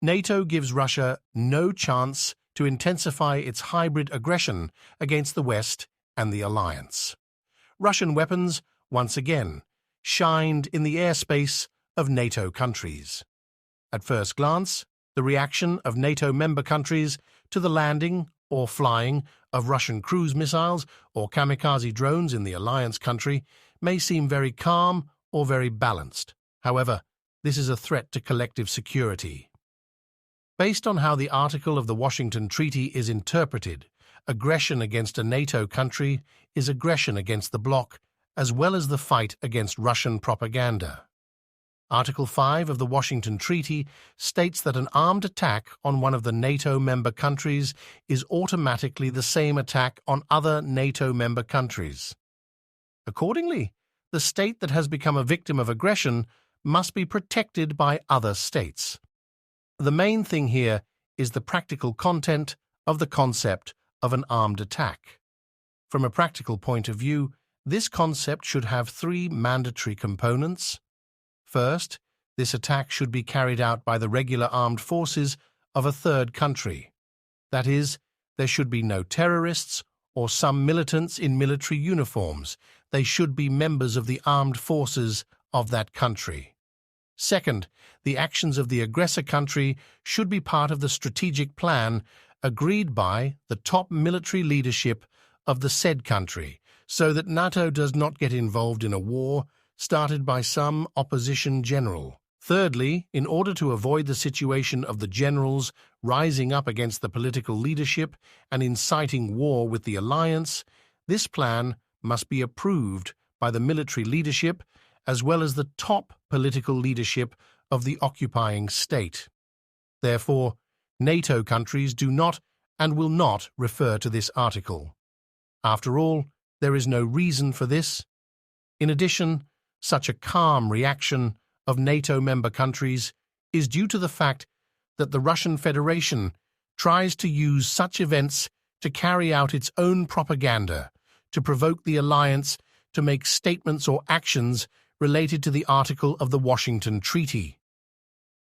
NATO gives Russia no chance to intensify its hybrid aggression against the West and the alliance. Russian weapons, once again, shined in the airspace of NATO countries. At first glance, the reaction of NATO member countries to the landing or flying of Russian cruise missiles or kamikaze drones in the alliance country may seem very calm or very balanced. However, this is a threat to collective security. Based on how the article of the Washington Treaty is interpreted, aggression against a NATO country is aggression against the bloc, as well as the fight against Russian propaganda. Article 5 of the Washington Treaty states that an armed attack on one of the NATO member countries is automatically the same attack on other NATO member countries. Accordingly, the state that has become a victim of aggression must be protected by other states. The main thing here is the practical content of the concept of an armed attack. From a practical point of view, this concept should have three mandatory components. First, this attack should be carried out by the regular armed forces of a third country. That is, there should be no terrorists or some militants in military uniforms. They should be members of the armed forces of that country. Second, the actions of the aggressor country should be part of the strategic plan agreed by the top military leadership of the said country, so that NATO does not get involved in a war started by some opposition general. Thirdly, in order to avoid the situation of the generals rising up against the political leadership and inciting war with the alliance, this plan must be approved by the military leadership as well as the top political leadership of the occupying state. Therefore, NATO countries do not and will not refer to this article. After all, there is no reason for this. In addition, such a calm reaction of NATO member countries is due to the fact that the Russian Federation tries to use such events to carry out its own propaganda, to provoke the alliance to make statements or actions related to the article of the Washington Treaty.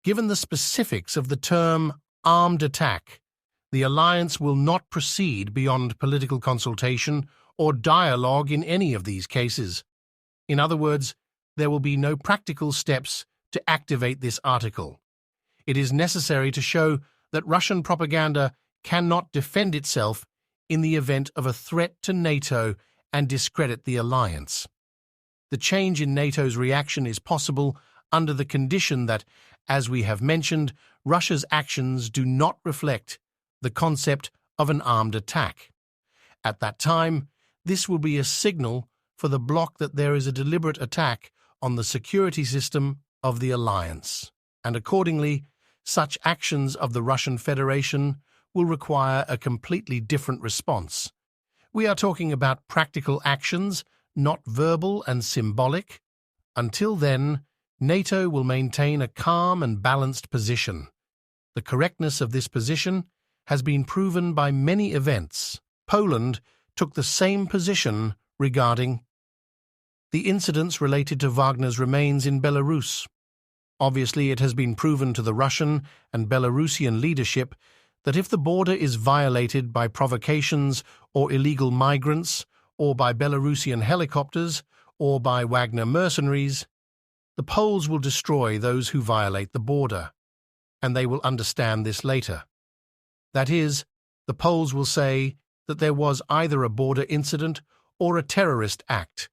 Given the specifics of the term armed attack, the alliance will not proceed beyond political consultation or dialogue in any of these cases. In other words, there will be no practical steps to activate this article. It is necessary to show that Russian propaganda cannot defend itself in the event of a threat to NATO and discredit the alliance. The change in NATO's reaction is possible under the condition that, as we have mentioned, Russia's actions do not reflect the concept of an armed attack. At that time, this will be a signal for the bloc that there is a deliberate attack on the security system of the alliance, and accordingly, such actions of the Russian Federation will require a completely different response. We are talking about practical actions, not verbal and symbolic. Until then, NATO will maintain a calm and balanced position. The correctness of this position has been proven by many events. Poland took the same position regarding the incidents related to Wagner's remains in Belarus. Obviously, it has been proven to the Russian and Belarusian leadership that if the border is violated by provocations or illegal migrants, or by Belarusian helicopters, or by Wagner mercenaries, the Poles will destroy those who violate the border, and they will understand this later. That is, the Poles will say that there was either a border incident or a terrorist act,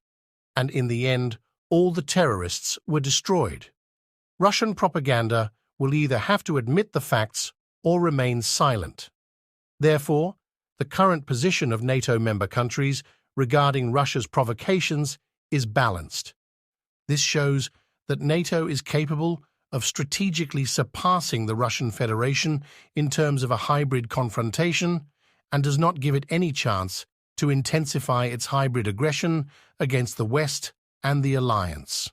and in the end, all the terrorists were destroyed. Russian propaganda will either have to admit the facts or remain silent. Therefore, the current position of NATO member countries regarding Russia's provocations is balanced. This shows that NATO is capable of strategically surpassing the Russian Federation in terms of a hybrid confrontation and does not give it any chance to intensify its hybrid aggression against the West and the alliance.